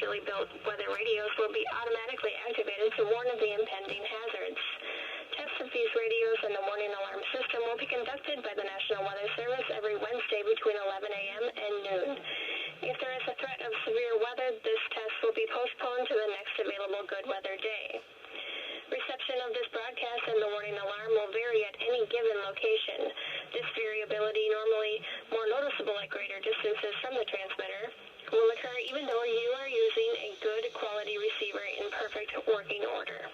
specially built weather radios will be automatically activated to warn of the impending hazards. Tests of these radios and the warning alarm system will be conducted by the National Weather Service every Wednesday between 11 a.m. and noon. If there is a threat of severe weather, this test will be postponed to the next available good weather day. Reception of this broadcast and the warning alarm will vary at any given location. This variability, normally more noticeable at greater distances from the transmitter, will occur even though you are using a good quality receiver in perfect working order.